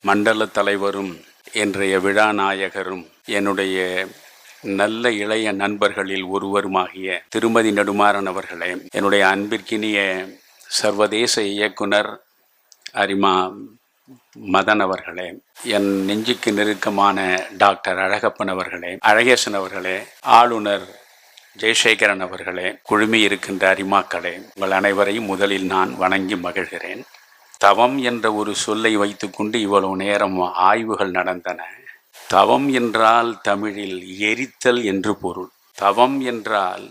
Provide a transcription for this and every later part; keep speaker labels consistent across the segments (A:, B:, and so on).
A: மண்டல தலைவரும் இன்றைய விழாநாயகரும் என்னுடைய நல்ல இளைய நண்பர்களில் ஒருவருமாகிய திருமதி நெடுமாறன் அவர்களே, என்னுடைய அன்பிற்கினிய சர்வதேச இயக்குனர் அரிமா மதன் அவர்களே, என் நெஞ்சுக்கு நெருக்கமான டாக்டர் அழகப்பன் அவர்களே, அழகேசன் அவர்களே, ஆளுநர் ஜெயசேகரன் அவர்களே, குழுமி இருக்கின்ற அரிமாக்களே, உங்கள் அனைவரையும் முதலில் நான் வணங்கி மகிழ்கிறேன். தவம் என்ற ஒரு சொல்லை வைத்துக்கொண்டு இவ்வளவு நேரம் ஆய்வுகள் நடந்தன. தவம் என்றால் தமிழில் எரித்தல் என்று பொருள். தவம் என்றால்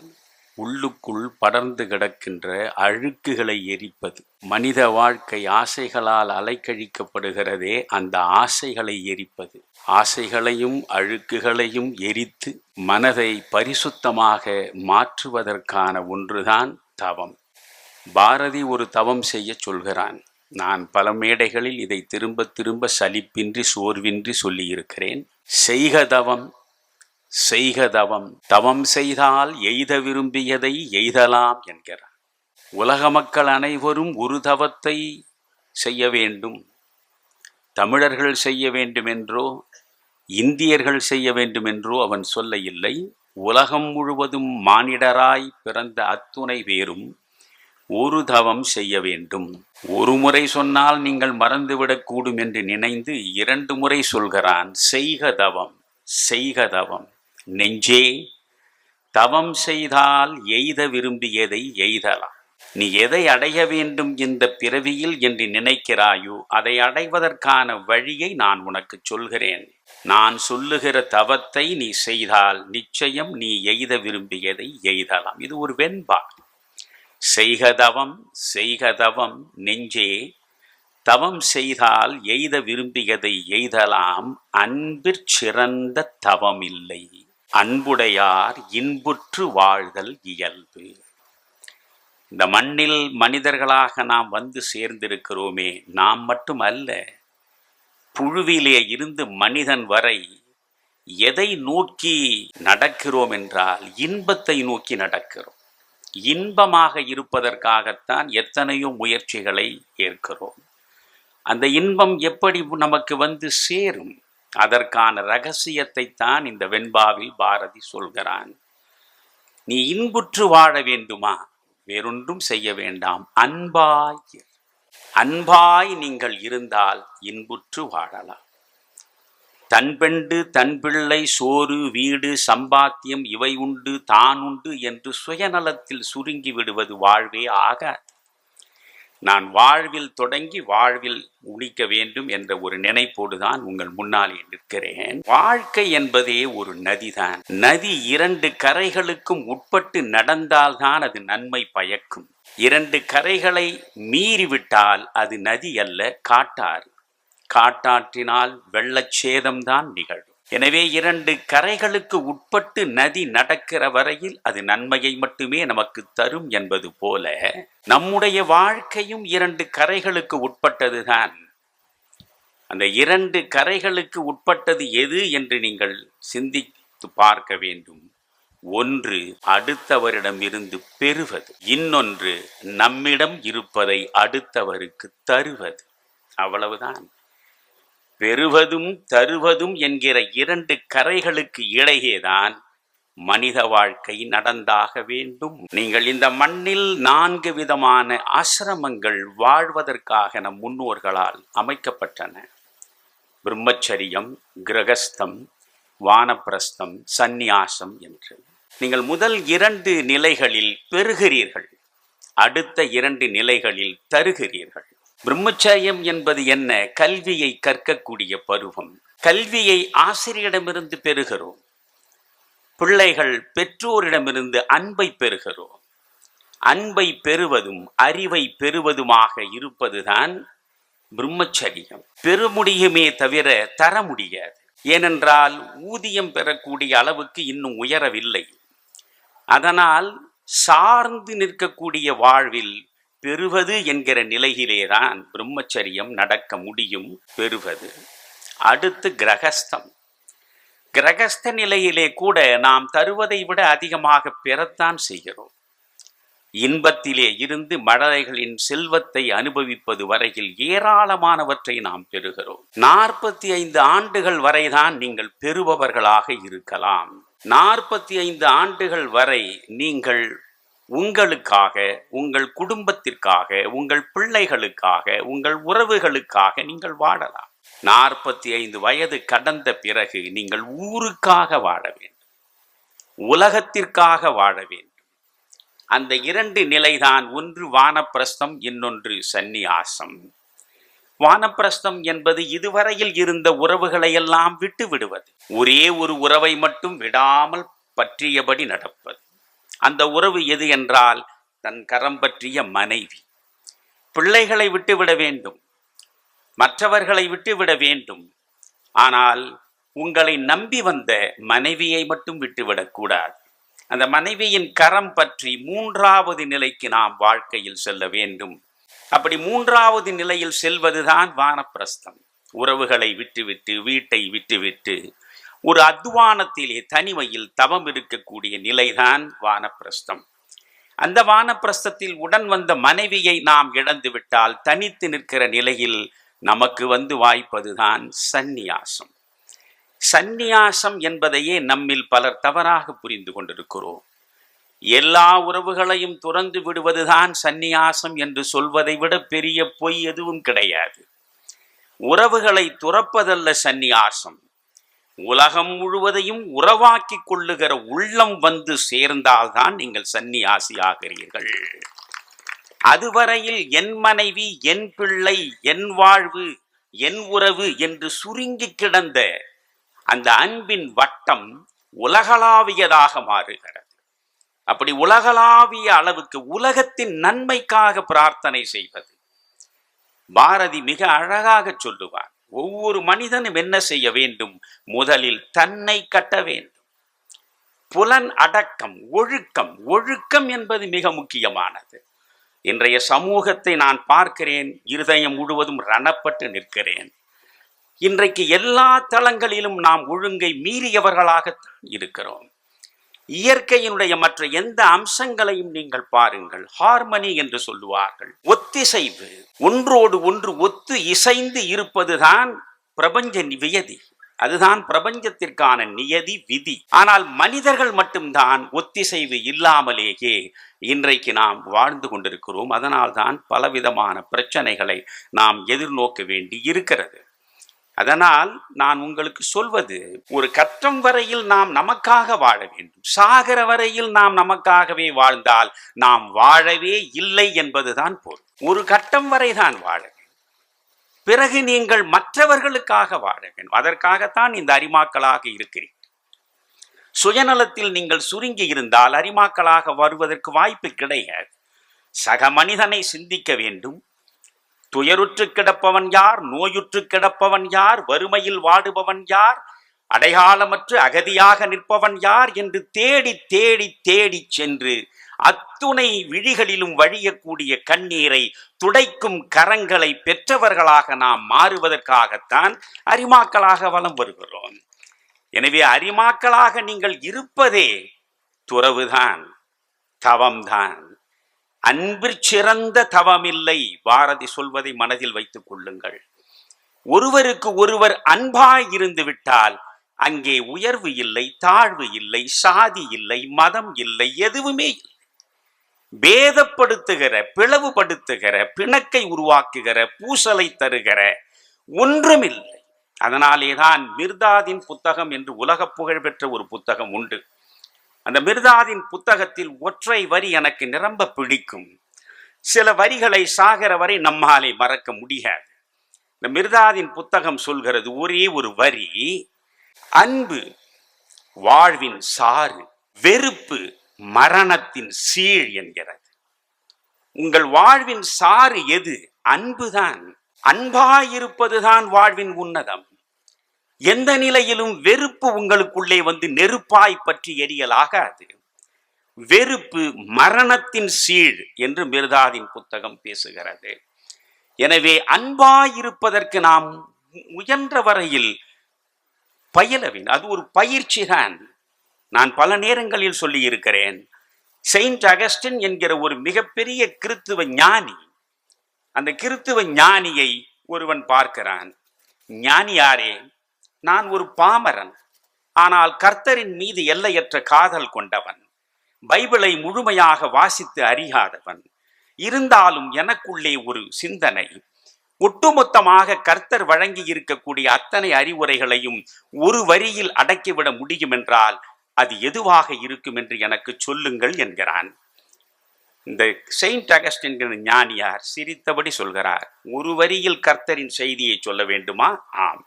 A: உள்ளுக்குள் படர்ந்து கிடக்கின்ற அழுக்குகளை எரிப்பது. மனித வாழ்க்கை ஆசைகளால் அலைக்கழிக்கப்படுகிறதே, அந்த ஆசைகளை எரிப்பது. ஆசைகளையும் அழுக்குகளையும் எரித்து மனதை பரிசுத்தமாக மாற்றுவதற்கான ஒன்றுதான் தவம். பாரதி ஒரு தவம் செய்ய சொல்கிறான். நான் பல மேடைகளில் இதை திரும்ப திரும்ப சலிப்பின்றி சோர்வின்றி சொல்லியிருக்கிறேன். செய்க தவம், செய்க தவம், தவம் செய்தால் எய்த விரும்பியதை எய்தலாம் என்கிறார். உலக மக்கள் அனைவரும் ஒரு தவத்தை செய்ய வேண்டும். தமிழர்கள் செய்ய வேண்டுமென்றோ இந்தியர்கள் செய்ய வேண்டுமென்றோ அவன் சொல்ல இல்லை. உலகம் முழுவதும் மானிடராய் பிறந்த அத்துணை பேரும் ஒரு தவம் செய்ய வேண்டும். ஒரு முறை சொன்னால் நீங்கள் மறந்துவிடக்கூடும் என்று நினைந்து 2 முறை சொல்கிறான். செய்க தவம், செய்க தவம். நெஞ்சே, தவம் செய்தால் எய்த விரும்பியதை எய்தலாம். நீ எதை அடைய வேண்டும் இந்த பிறவியில் என்று நினைக்கிறாயோ அதை அடைவதற்கான வழியை நான் உனக்கு சொல்கிறேன். நான் சொல்லுகிற தவத்தை நீ செய்தால் நிச்சயம் நீ எய்த விரும்பியதை எய்தலாம். இது ஒரு வெண்பா. செய்க தவம், செய்க தவம். நெஞ்சே, தவம் செய்தால் எய்த விரும்பியதை எய்தலாம். அன்பிற் சிறந்த தவம் இல்லை, அன்புடையார் இன்புற்று வாழ்தல் இயல்பு. இந்த மண்ணில் மனிதர்களாக நாம் வந்து சேர்ந்திருக்கிறோமே, நாம் மட்டும் அல்ல, புழுவிலே இருந்து மனிதன் வரை எதை நோக்கி நடக்கிறோம் என்றால் இன்பத்தை நோக்கி நடக்கிறோம். இன்பமாக இருப்பதற்காகத்தான் எத்தனையோ முயற்சிகளை ஏற்கிறோம். அந்த இன்பம் எப்படி நமக்கு வந்து சேரும்? அதற்கான ரகசியத்தை தான் இந்த வெண்பாவில் பாரதி சொல்கிறான். நீ இன்புற்று வாழ வேண்டுமா? வேறொன்றும் செய்ய வேண்டாம், அன்பாய். அன்பாய் நீங்கள் இருந்தால் இன்புற்று வாழலாம். தன்பெண்டு தன்பிள்ளை சோறு வீடு சம்பாத்தியம் இவை உண்டு தான் உண்டு என்று சுயநலத்தில் சுருங்கி விடுவது வாழ்வே ஆகாது. நான் வாழ்வில் தொடங்கி வாழ்வில் முடிக்க வேண்டும் என்ற ஒரு நினைப்போடுதான் உங்கள் முன்னாலே நிற்கிறேன். வாழ்க்கை என்பதே ஒரு நதிதான். நதி 2 கரைகளுக்கும் உட்பட்டு நடந்தால்தான் அது நன்மை பயக்கும். 2 கரைகளை மீறிவிட்டால் அது நதி அல்ல, காட்டாறு. காட்டாற்றினால் வெள்ளச்சேதம்தான் நிகழும். எனவே 2 கரைகளுக்கு உட்பட்டு நதி நடக்கிற வரையில் அது நன்மையை மட்டுமே நமக்கு தரும் என்பது போல நம்முடைய வாழ்க்கையும் 2 கரைகளுக்கு உட்பட்டதுதான். அந்த 2 கரைகளுக்கு உட்பட்டது எது என்று நீங்கள் சிந்தித்து பார்க்க வேண்டும். ஒன்று அடுத்தவரிடம் இருந்து பெறுவது, இன்னொன்று நம்மிடம் இருப்பதை அடுத்தவருக்கு தருவது. அவ்வளவுதான். பெறுவதும் தருவதும் என்கிற 2 கரைகளுக்கு இடையேதான் மனித வாழ்க்கை நடந்தாக வேண்டும். நீங்கள் இந்த மண்ணில் 4 விதமான ஆசிரமங்கள் வாழ்வதற்காக நம் முன்னோர்களால் அமைக்கப்பட்டன. பிரம்மச்சரியம், கிரகஸ்தம், வானப்பிரஸ்தம், சந்நியாசம் என்று. நீங்கள் முதல் 2 நிலைகளில் பெறுகிறீர்கள், அடுத்த 2 நிலைகளில் தருகிறீர்கள். பிரம்மச்சரியம் என்பது என்ன? கல்வியை கற்கக்கூடிய பருவம். கல்வியை ஆசிரியரிடமிருந்து பெறுகிறோம். பிள்ளைகள் பெற்றோரிடமிருந்து அன்பை பெறுகிறோம். அன்பை பெறுவதும் அறிவை பெறுவதுமாக இருப்பதுதான் பிரம்மச்சரியம். பெற முடியுமே தவிர தர முடியாது. ஏனென்றால் ஊதியம் பெறக்கூடிய அளவுக்கு இன்னும் உயரவில்லை. அதனால் சார்ந்து நிற்கக்கூடிய வாழ்வில் பெறுவது என்கிற நிலையிலேதான் பிரம்மச்சரியம் நடக்க முடியும். பெறுவது. அடுத்து கிரகஸ்தம். கிரகஸ்த நிலையிலே கூட நாம் தருவதை விட அதிகமாக பெறத்தான் செய்கிறோம். இன்பத்திலே இருந்து மழலைகளின் செல்வத்தை அனுபவிப்பது வரையில் ஏராளமானவற்றை நாம் பெறுகிறோம். 45 ஆண்டுகள் வரைதான் நீங்கள் பெறுபவர்களாக இருக்கலாம். 45 ஆண்டுகள் வரை நீங்கள் உங்களுக்காக, உங்கள் குடும்பத்திற்காக, உங்கள் பிள்ளைகளுக்காக, உங்கள் உறவுகளுக்காக நீங்கள் வாழலாம். 45 வயது கடந்த பிறகு நீங்கள் ஊருக்காக வாழ வேண்டும், உலகத்திற்காக வாழ வேண்டும். அந்த 2 நிலைதான், ஒன்று வானப்பிரஸ்தம், இன்னொன்று சந்நியாசம். வானப்பிரஸ்தம் என்பது இதுவரையில் இருந்த உறவுகளை எல்லாம் விட்டு விடுவது, ஒரே ஒரு உறவை மட்டும் விடாமல் பற்றியபடி நடப்பது. அந்த உறவு எது என்றால் தன் கரம் பற்றிய மனைவி. பிள்ளைகளை விட்டுவிட வேண்டும், மற்றவர்களை விட்டுவிட வேண்டும், ஆனால் உங்களை நம்பி வந்த மனைவியை மட்டும் விட்டுவிடக்கூடாது. அந்த மனைவியின் கரம் பற்றி 3வது நிலைக்கு நாம் வாழ்க்கையில் செல்ல வேண்டும். அப்படி 3வது நிலையில் செல்வதுதான் வானப்பிரஸ்தம். உறவுகளை விட்டுவிட்டு, வீட்டை விட்டுவிட்டு, ஒரு அத்வானத்திலே தனிமையில் தவம் இருக்கக்கூடிய நிலைதான் வானப்பிரஸ்தம். அந்த வானப்பிரஸ்தத்தில் உடன் வந்த மனைவியை நாம் இழந்துவிட்டால் தனித்து நிற்கிற நிலையில் நமக்கு வந்து வாய்ப்பதுதான் சந்நியாசம். சந்நியாசம் என்பதையே நம்மில் பலர் தவறாக புரிந்து கொண்டிருக்கிறோம். எல்லா உறவுகளையும் துறந்து விடுவதுதான் சந்நியாசம் என்று சொல்வதை விட பெரிய பொய் எதுவும் கிடையாது. உறவுகளை துறப்பதல்ல சந்நியாசம். உலகம் முழுவதையும் உறவாக்கி கொள்ளுகிற உள்ளம் வந்து சேர்ந்தால்தான் நீங்கள் சந்நியாசி ஆகிறீர்கள். அதுவரையில் என் மனைவி, என் பிள்ளை, என் வாழ்வு, என் உறவு என்று சுருங்கி கிடந்த அந்த அன்பின் வட்டம் உலகளாவியதாக மாறுகிறது. அப்படி உலகளாவிய அளவுக்கு உலகத்தின் நன்மைக்காக பிரார்த்தனை செய்வது. பாரதி மிக அழகாக சொல்லுவார், ஒவ்வொரு மனிதனும் என்ன செய்ய வேண்டும்? முதலில் தன்னை கட்ட வேண்டும். புலன் அடக்கம், ஒழுக்கம். ஒழுக்கம் என்பது மிக முக்கியமானது. இன்றைய சமூகத்தை நான் பார்க்கிறேன், இருதயம் முழுவதும் ரணப்பட்டு நிற்கிறேன். இன்றைக்கு எல்லா தளங்களிலும் நாம் ஒழுங்கை மீறியவர்களாகத்தான் இருக்கிறோம். இயற்கையினுடைய மற்ற எந்த அம்சங்களையும் நீங்கள் பாருங்கள், ஹார்மனி என்று சொல்லுவார்கள், ஒத்திசைவு, ஒன்றோடு ஒன்று ஒத்து இசைந்து இருப்பதுதான் பிரபஞ்ச வியதி. அதுதான் பிரபஞ்சத்திற்கான நியதி, விதி. ஆனால் மனிதர்கள் மட்டும்தான் ஒத்திசைவு இல்லாமலேயே இன்றைக்கு நாம் வாழ்ந்து கொண்டிருக்கிறோம். அதனால்தான் பலவிதமான பிரச்சனைகளை நாம் எதிர்நோக்க வேண்டி இருக்கிறது. அதனால் நான் உங்களுக்கு சொல்வது, ஒரு கட்டம் வரையில் நாம் நமக்காக வாழ வேண்டும். சாகர வரையில் நாம் நமக்காகவே வாழ்ந்தால் நாம் வாழவே இல்லை என்பதுதான் பொருள். ஒரு கட்டம் வரைதான் வாழ வேண்டும், பிறகு நீங்கள் மற்றவர்களுக்காக வாழ வேண்டும். அதற்காகத்தான் இந்த அரிமாக்களாக இருக்கிறீர்கள். சுயநலத்தில் நீங்கள் சுருங்கி இருந்தால் அரிமாக்களாக வருவதற்கு வாய்ப்பு கிடையாது. சக மனிதனை சிந்திக்க வேண்டும். துயருற்று கிடப்பவன் யார், நோயுற்று கிடப்பவன் யார், வறுமையில் வாடுபவன் யார், அடையாளமற்று அகதியாக நிற்பவன் யார் என்று தேடி தேடி தேடி சென்று அத்துணை விழிகளிலும் வழியக்கூடிய கண்ணீரை துடைக்கும் கரங்களை பெற்றவர்களாக நாம் மாறுவதற்காகத்தான் அரிமாக்களாக வலம் வருகிறோம். எனவே அரிமாக்களாக நீங்கள் இருப்பதே துறவுதான், தவம்தான். அன்பிற் சிறந்த தவமில்லை, பாரதி சொல்வதை மனதில் வைத்துக் கொள்ளுங்கள். ஒருவருக்கு ஒருவர் அன்பாய் இருந்து விட்டால் அங்கே உயர்வு இல்லை, தாழ்வு இல்லை, சாதி இல்லை, மதம் இல்லை, எதுவுமே இல்லை. பேதப்படுத்துகிற, பிளவுபடுத்துகிற, பிணக்கை உருவாக்குகிற, பூசலை தருகிற ஒன்றுமில்லை. அதனாலேதான் மிர்தாதின் புத்தகம் என்று உலக புகழ் பெற்ற ஒரு புத்தகம் உண்டு. அந்த மிர்தாதின் புத்தகத்தில் ஒற்றை வரி எனக்கு நிரம்ப பிடிக்கும். சில வரிகளை சாகர வரை நம்மாலே மறக்க முடியாது. இந்த மிர்தாதின் புத்தகம் சொல்கிறது ஒரே ஒரு வரி, அன்பு வாழ்வின் சாறு, வெறுப்பு மரணத்தின் சீழ் என்கிறது. உங்கள் வாழ்வின் சாறு எது? அன்புதான். அன்பாயிருப்பதுதான் வாழ்வின் உன்னதம். எந்த நிலையிலும் வெறுப்பு உங்களுக்குள்ளே வந்து நெருப்பாய் பற்றி எரியலாகாது. வெறுப்பு மரணத்தின் சீழ் என்று மிர்தாதின் புத்தகம் பேசுகிறது. எனவே அன்பாயிருப்பதற்கு நாம் முயன்ற வரையில் பயில வேண்டும். அது ஒரு பயிற்சி தான். நான் பல நேரங்களில் சொல்லி இருக்கிறேன், செயின்ட் அகஸ்டின் என்கிற ஒரு மிகப்பெரிய கிறித்துவ ஞானி, அந்த கிறித்துவ ஞானியை ஒருவன் பார்க்கிறான். ஞானியாரே, நான் ஒரு பாமரன், ஆனால் கர்த்தரின் மீது எல்லையற்ற காதல் கொண்டவன், பைபிளை முழுமையாக வாசித்து அறியாதவன். இருந்தாலும் எனக்குள்ளே ஒரு சிந்தனை, ஒட்டுமொத்தமாக கர்த்தர் வழங்கி இருக்கக்கூடிய அத்தனை அறிவுரைகளையும் ஒரு வரியில் அடக்கிவிட முடியும் என்றால் அது எதுவாக இருக்கும் என்று எனக்கு சொல்லுங்கள் என்கிறான். இந்த செயின்ட் அகஸ்டின் ஞானியார் சிரித்தபடி சொல்கிறார், ஒரு வரியில் கர்த்தரின் செய்தியை சொல்ல வேண்டுமா? ஆம்.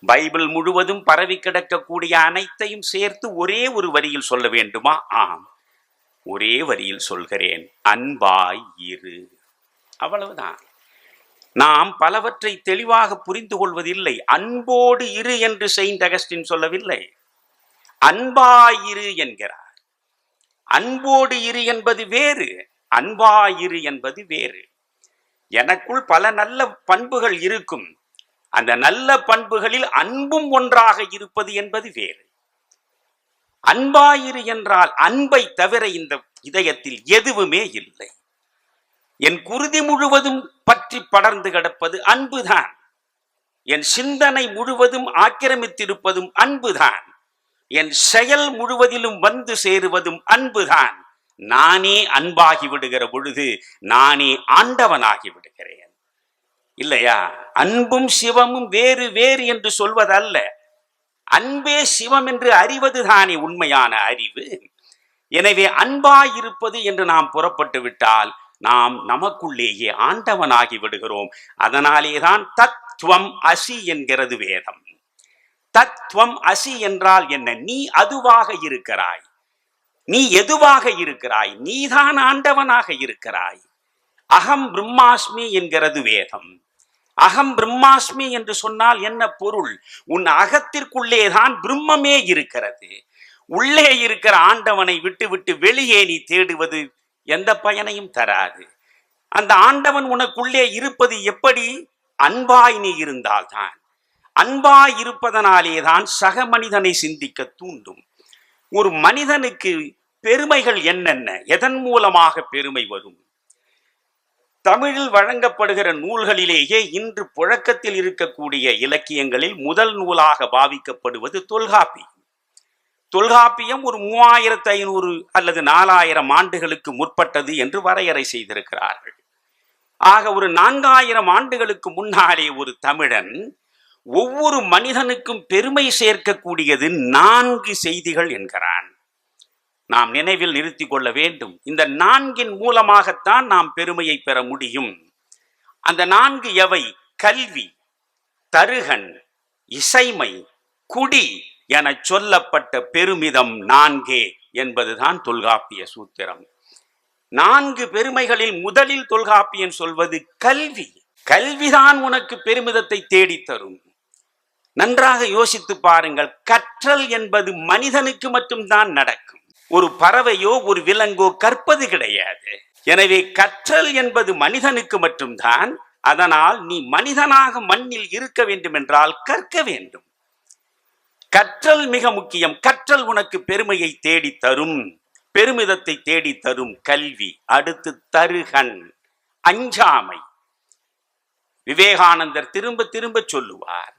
A: பைபிள் முழுவதும் பரவி கிடக்கக்கூடிய அனைத்தையும் சேர்த்து ஒரே ஒரு வரியில் சொல்ல வேண்டுமா? ஆம். ஒரே வரியில் சொல்கிறேன், அன்பாய் இரு. அவ்வளவுதான். நாம் பலவற்றை தெளிவாக புரிந்து கொள்வதில்லை. அன்போடு இரு என்று செயின்ட் அகஸ்டின் சொல்லவில்லை, அன்பாயிரு என்கிறார். அன்போடு இரு என்பது வேறு, அன்பாயிரு என்பது வேறு. எனக்குள் பல நல்ல பண்புகள் இருக்கும், அந்த நல்ல பண்புகளில் அன்பும் ஒன்றாக இருப்பது என்பது வேறு. அன்பாயிரு என்றால் அன்பை தவிர இந்த இதயத்தில் எதுவுமே இல்லை. என் குருதி முழுவதும் பற்றி படர்ந்து கிடப்பது அன்புதான். என் சிந்தனை முழுவதும் ஆக்கிரமித்திருப்பதும் அன்புதான். என் செயல் முழுவதிலும் வந்து சேருவதும் அன்புதான். நானே அன்பாகி விடுகிற பொழுது நானே ஆண்டவனாகி விடுகிறேன், இல்லையா? அன்பும் சிவமும் வேறு வேறு என்று சொல்வதல்ல, அன்பே சிவம் என்று அறிவதுதானே உண்மையான அறிவு. எனவே அன்பாயிருப்பது என்று நாம் புறப்பட்டு விட்டால் நாம் நமக்குள்ளேயே ஆண்டவனாகி விடுகிறோம். அதனாலேதான் தத்துவம் அசி என்கிறது வேதம். தத்துவம் அசி என்றால் என்ன? நீ அதுவாக இருக்கிறாய், நீ எதுவாக இருக்கிறாய்? நீதான் ஆண்டவனாக இருக்கிறாய். அகம் பிரம்மாஸ்மி என்கிறது வேதம். அகம் பிரம்மாஸ்மி என்று சொன்னால் என்ன பொருள்? உன் அகத்திற்குள்ளேதான் பிரம்மமே இருக்கிறது. உள்ளே இருக்கிற ஆண்டவனை விட்டு விட்டு வெளியே நீ தேடுவது எந்த பயனையும் தராது. அந்த ஆண்டவன் உனக்குள்ளே இருப்பது எப்படி? அன்பாய் நீ இருந்தால்தான். அன்பாய் இருப்பதனாலேதான் சக மனிதனை சிந்திக்க தூண்டும். ஒரு மனிதனுக்கு பெருமைகள் என்னென்ன? எதன் மூலமாக பெருமை வரும்? தமிழில் வழங்கப்படுகிற நூல்களிலேயே இன்று புழக்கத்தில் இருக்கக்கூடிய இலக்கியங்களில் முதல் நூலாக பாவிக்கப்படுவது தொல்காப்பியம். தொல்காப்பியம் ஒரு 3500 அல்லது 4000 ஆண்டுகளுக்கு முற்பட்டது என்று வரையறை செய்திருக்கிறார்கள். ஆக ஒரு 4000 ஆண்டுகளுக்கு முன்னாலே ஒரு தமிழன் ஒவ்வொரு மனிதனுக்கும் பெருமை சேர்க்கக்கூடியது 4 செய்திகள் என்கிறான். நாம் நினைவில் நிறுத்தி கொள்ள வேண்டும். இந்த 4 மூலமாகத்தான் நாம் பெருமையை பெற முடியும். அந்த 4 எவை? கல்வி, தருகன், இசைமை, குடி என சொல்லப்பட்ட பெருமிதம் 4 என்பதுதான் தொல்காப்பிய சூத்திரம். 4 பெருமைகளில் முதலில் தொல்காப்பியன் சொல்வது கல்வி. கல்விதான் உனக்கு பெருமிதத்தை தேடித்தரும். நன்றாக யோசித்து பாருங்கள். கற்றல் என்பது மனிதனுக்கு மட்டும்தான் நடக்கும். ஒரு பறவையோ ஒரு விலங்கோ கற்பது கிடையாது. எனவே கற்றல் என்பது மனிதனுக்கு மட்டும்தான். அதனால் நீ மனிதனாக மண்ணில் இருக்க வேண்டும் என்றால் கற்க வேண்டும். கற்றல் மிக முக்கியம். கற்றல் உனக்கு பெருமையை தேடி தரும், பெருமிதத்தை தேடி தரும் கல்வி. அடுத்து தருகன், அஞ்சாமை. விவேகானந்தர் திரும்ப திரும்ப சொல்லுவார்,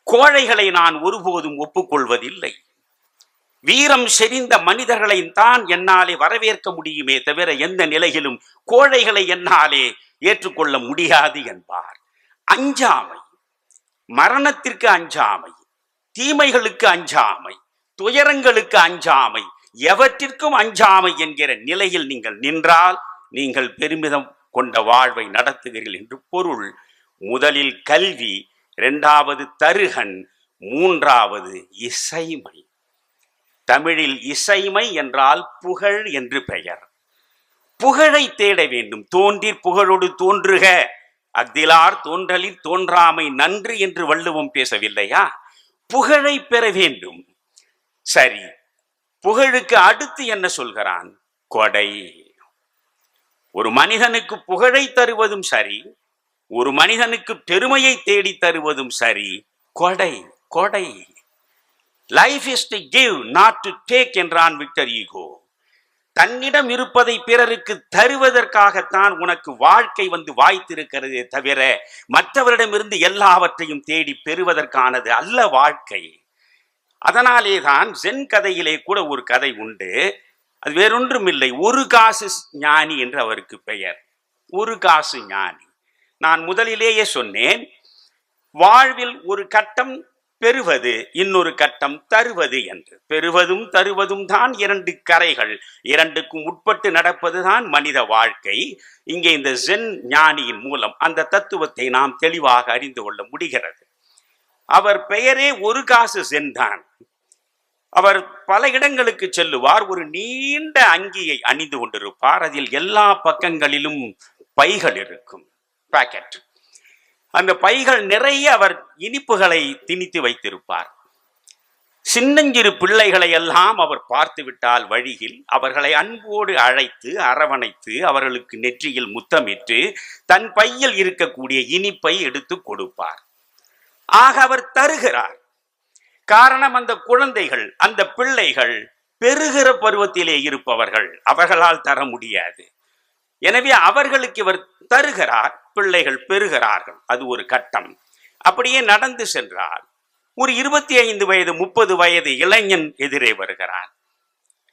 A: கோழைகளை நான் ஒருபோதும் ஒப்புக்கொள்வதில்லை. வீரம் செறிந்த மனிதர்களை தான் என்னாலே வரவேற்க முடியுமே தவிர எந்த நிலையிலும் கோழைகளை என்னாலே ஏற்றுக்கொள்ள முடியாது என்பார். அஞ்சாமை, மரணத்திற்கு அஞ்சாமை, தீமைகளுக்கு அஞ்சாமை, துயரங்களுக்கு அஞ்சாமை, எவற்றிற்கும் அஞ்சாமை என்கிற நிலையில் நீங்கள் நின்றால் நீங்கள் பெருமிதம் கொண்ட வாழ்வை நடத்துகிறீர்கள் என்று பொருள். முதலில் கல்வி, 2வது தருகன், 3வது இசைமை. தமிழில் இசைமை என்றால் புகழ் என்று பெயர். புகழை தேட வேண்டும். தோன்றீர் புகழோடு தோன்றுக, அஃதிலார் தோன்றலில் தோன்றாமை நன்று என்று வள்ளுவம் பேசவில்லையா? புகழை பெற வேண்டும். சரி, புகழுக்கு அடுத்து என்ன சொல்கிறான்? கொடை. ஒரு மனிதனுக்கு புகழை தருவதும் சரி, ஒரு மனிதனுக்கு பெருமையை தேடி தருவதும் சரி, கொடை. கொடை. Life is to give, not to take என்றான் விக்டர் ஈகோ. தன்னிடம் இருப்பதை பிறருக்கு தருவதற்காகத்தான் உனக்கு வாழ்க்கை வாய்த்திருக்கிறதே தவிர மற்றவரிடமிருந்து எல்லாவற்றையும் தேடி பெறுவதற்கானது அல்ல வாழ்க்கை. அதனாலேதான் ஜென் கதையிலே கூட ஒரு கதை உண்டு. அது வேறொன்றும் இல்லை, ஒரு காசு ஞானி என்று அவருக்கு பெயர். ஒரு காசு ஞானி. நான் முதலிலேயே சொன்னேன், வாழ்வில் ஒரு கட்டம் பெறுவது, இன்னொரு கட்டம் தருவது என்று. பெறுவதும் தருவதும் தான் இரண்டு கரைகள், இரண்டுக்கும் உட்பட்டு நடப்பதுதான் மனித வாழ்க்கை. இங்கே இந்த ஜென் ஞானியின் மூலம் அந்த தத்துவத்தை நாம் தெளிவாக அறிந்து கொள்ள முடிகிறது. அவர் பெயரே ஒரு காசு ஜென் தான். அவர் பல இடங்களுக்கு செல்லுவார். ஒரு நீண்ட அங்கியை அணிந்து கொண்டிருப்பார். அதில் எல்லா பக்கங்களிலும் பைகள் இருக்கும், பாக்கெட். அந்த பைகள் நிறைய அவர் இனிப்புகளை திணித்து வைத்திருப்பார். சின்னஞ்சிறு பிள்ளைகளை எல்லாம் அவர் பார்த்து விட்டால் வழியில் அவர்களை அன்போடு அழைத்து அரவணைத்து அவர்களுக்கு நெற்றியில் முத்தமிட்டு தன் பையில் இருக்கக்கூடிய இனிப்பை எடுத்து கொடுப்பார். ஆக அவர் தருகிறார். காரணம், அந்த குழந்தைகள், அந்த பிள்ளைகள் பெறுகிற பருவத்திலே இருப்பவர்கள், அவர்களால் தர முடியாது. எனவே அவர்களுக்கு இவர் தருகிறார், பிள்ளைகள் பெறுகிறார்கள். அது ஒரு கட்டம். அப்படியே நடந்து சென்றால் ஒரு 25 வயது 30 வயது இளைஞன் எதிரே வருகிறார்.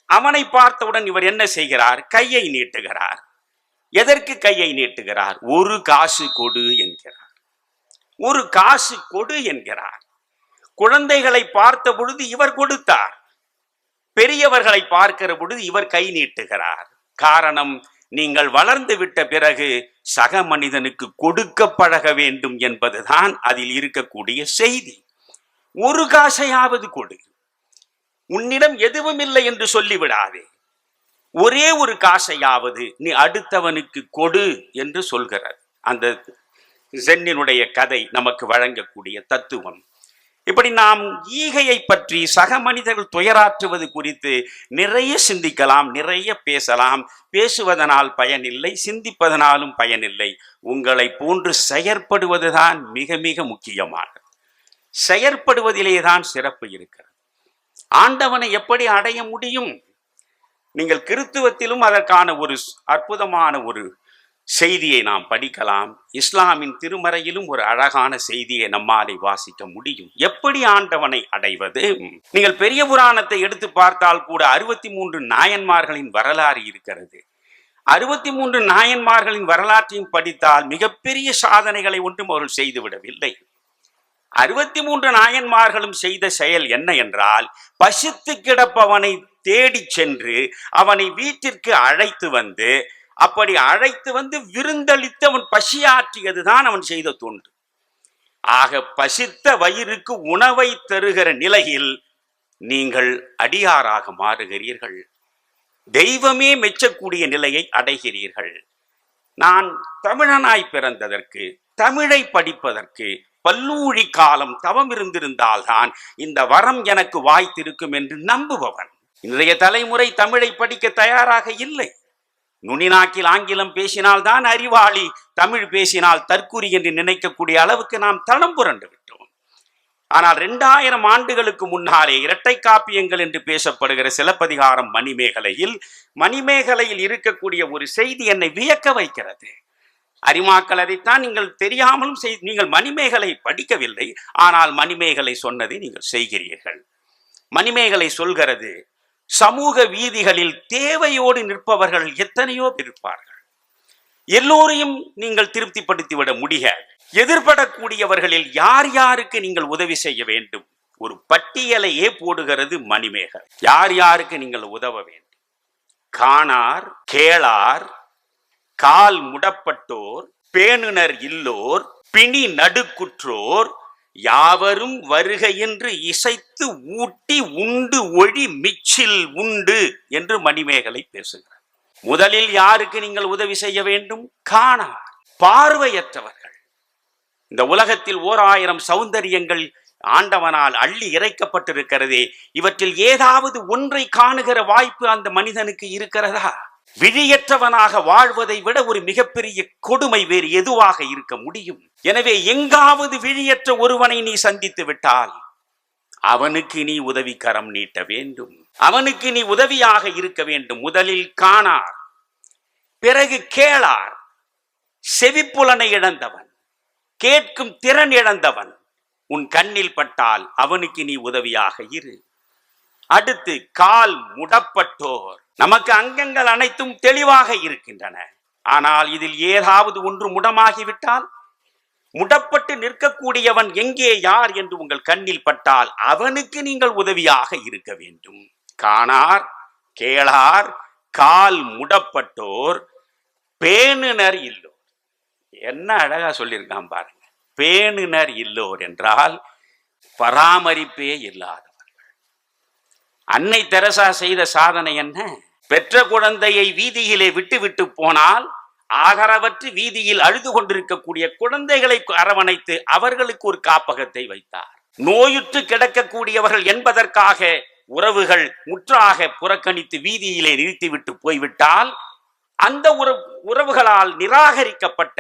A: அவனை பார்த்தவுடன் இவர் என்ன செய்கிறார்? கையை நீட்டுகிறார். எதற்கு கையை நீட்டுகிறார்? ஒரு காசு கொடு என்கிறார். ஒரு காசு கொடு என்கிறார். குழந்தைகளை பார்த்த பொழுது இவர் கொடுத்தார். பெரியவர்களை பார்க்கிற பொழுது இவர் கை நீட்டுகிறார். காரணம், நீங்கள் வளர்ந்து விட்ட பிறகு சக மனிதனுக்கு கொடுக்க பழக வேண்டும் என்பதுதான் அதில் இருக்கக்கூடிய செய்தி. ஒரு காசையாவது கொடு. உன்னிடம் எதுவும் இல்லை என்று சொல்லிவிடாதே. ஒரே ஒரு காசையாவது நீ அடுத்தவனுக்கு கொடு என்று சொல்கிறார் அந்த ஜென்னினுடைய கதை நமக்கு வழங்கக்கூடிய தத்துவம். இப்படி நாம் ஈகையை பற்றி, சக மனிதர்கள் துயராற்றுவது குறித்து நிறைய சிந்திக்கலாம், நிறைய பேசலாம். பேசுவதனால் பயனில்லை, சிந்திப்பதனாலும் பயனில்லை. உங்களை போன்று செயற்படுவதுதான் மிக மிக முக்கியமானது. செயற்படுவதிலேதான் சிறப்பு இருக்கிறது. ஆண்டவனை எப்படி அடைய முடியும்? நீங்கள் கிறித்துவத்திலும் அதற்கான ஒரு அற்புதமான ஒரு செய்தியை நாம் படிக்கலாம். இஸ்லாமின் திருமறையிலும் ஒரு அழகான செய்தியை நம்மாலே வாசிக்க முடியும். எப்படி ஆண்டவனை அடைவது? நீங்கள் பெரிய புராணத்தை எடுத்து பார்த்தால் கூட 63 நாயன்மார்களின் வரலாறு இருக்கிறது. 63 நாயன்மார்களின் வரலாற்றையும் படித்தால் மிகப்பெரிய சாதனைகளை ஒன்றும் அவர்கள் செய்துவிடவில்லை. 63 நாயன்மார்களும் செய்த செயல் என்ன என்றால், பசித்து கிடப்பவனை தேடி சென்று அவனை வீட்டிற்கு அழைத்து வந்து, அப்படி அழைத்து வந்து விருந்தளித்து அவன் பசியாற்றியதுதான் அவன் செய்த தொண்டு. ஆக பசித்த வயிறுக்கு உணவை தருகிற நிலையில் நீங்கள் அடியாராக மாறுகிறீர்கள். தெய்வமே மெச்சக்கூடிய நிலையை அடைகிறீர்கள். நான் தமிழனாய் பிறந்ததற்கு, தமிழை படிப்பதற்கு பல்லூழி காலம் தவம் இருந்திருந்தால்தான் இந்த வரம் எனக்கு வாய்த்திருக்கும் என்று நம்புபவன். இன்றைய தலைமுறை தமிழை படிக்க தயாராக இல்லை. நுனிநாக்கில் ஆங்கிலம் பேசினால்தான் அறிவாளி, தமிழ் பேசினால் தற்குறி என்று நினைக்கக்கூடிய அளவுக்கு நாம் தளம் புரண்டு விட்டோம். ஆனால் 2000 ஆண்டுகளுக்கு முன்னாலே இரட்டை காப்பியங்கள் என்று பேசப்படுகிற சிலப்பதிகாரம் மணிமேகலையில் இருக்கக்கூடிய ஒரு செய்தி என்னை வியக்க வைக்கிறது. அரிமாக்கள் அதைத்தான் நீங்கள் தெரியாமலும் நீங்கள் மணிமேகலை படிக்கவில்லை, ஆனால் மணிமேகலை சொன்னதை நீங்கள் செய்கிறீர்கள். மணிமேகலை சொல்கிறது, சமூக வீதிகளில் தேவையோடு நிற்பவர்கள் எத்தனையோ இருப்பார்கள். எல்லோரையும் நீங்கள் திருப்திப்படுத்திவிட முடியாது. எதிர்படக்கூடியவர்களில் யார் யாருக்கு நீங்கள் உதவி செய்ய வேண்டும், ஒரு பட்டியலையே போடுகிறது மணிமேகலை. யார் யாருக்கு நீங்கள் உதவ வேண்டும்? காணார், கேளார், கால் முடப்பட்டோர், பேணுனர் இல்லோர், பிணி நடுக்குற்றோர் யாவரும் வருக என்று இசைத்து ஊட்டி உண்டு ஒழி மிச்சில் உண்டு என்று மணிமேகலை பேசுகிறார். முதலில் யாருக்கு நீங்கள் உதவி செய்ய வேண்டும்? காணார், பார்வையற்றவர்கள். இந்த உலகத்தில் 1000 சௌந்தரியங்கள் ஆண்டவனால் அள்ளி இறைக்கப்பட்டிருக்கிறதே, இவற்றில் ஏதாவது ஒன்றை காணுகிற வாய்ப்பு அந்த மனிதனுக்கு இருக்கிறதா? விழியற்றவனாக வாழ்வதை விட ஒரு மிகப்பெரிய கொடுமை வேறு எதுவாக இருக்க முடியும்? எனவே எங்காவது விழியற்ற ஒருவனை நீ சந்தித்து விட்டால் அவனுக்கு நீ உதவிக்கரம் நீட்ட வேண்டும். அவனுக்கு நீ உதவியாக இருக்க வேண்டும். முதலில் காணார், பிறகு கேளார். செவிப்புலனை இழந்தவன், கேட்கும் திறன் இழந்தவன் உன் கண்ணில் பட்டால் அவனுக்கு நீ உதவியாக இரு. அடுத்து கால் முடப்பட்டோர். நமக்கு அங்கங்கள் அனைத்தும் தெளிவாக இருக்கின்றன. ஆனால் இதில் ஏதாவது ஒன்று முடமாகிவிட்டால், முடப்பட்டு நிற்கக்கூடியவன் எங்கே யார் என்று உங்கள் கண்ணில் பட்டால் அவனுக்கு நீங்கள் உதவியாக இருக்க வேண்டும். காணார், கேளார், கால் முடப்பட்டோர், பேணுனர் இல்லோர். என்ன அழகா சொல்லியிருக்கான் பாருங்க. பேணுனர் இல்லோர் என்றால் பராமரிப்பே இல்லாதவர்கள். அன்னை தெரசா செய்த சாதனை என்ன? பெற்ற குழந்தையை வீதியிலே விட்டு விட்டு போனால் ஆதரவற்று வீதியில் அழுது கொண்டிருக்கக்கூடிய குழந்தைகளை அரவணைத்து அவர்களுக்கு ஒரு காப்பகத்தை வைத்தார். நோயுற்று கிடக்கக்கூடியவர்கள் என்பதற்காக உறவுகள் முற்றாக புறக்கணித்து வீதியிலே நிறுத்திவிட்டு போய்விட்டால் அந்த உறவுகளால் நிராகரிக்கப்பட்ட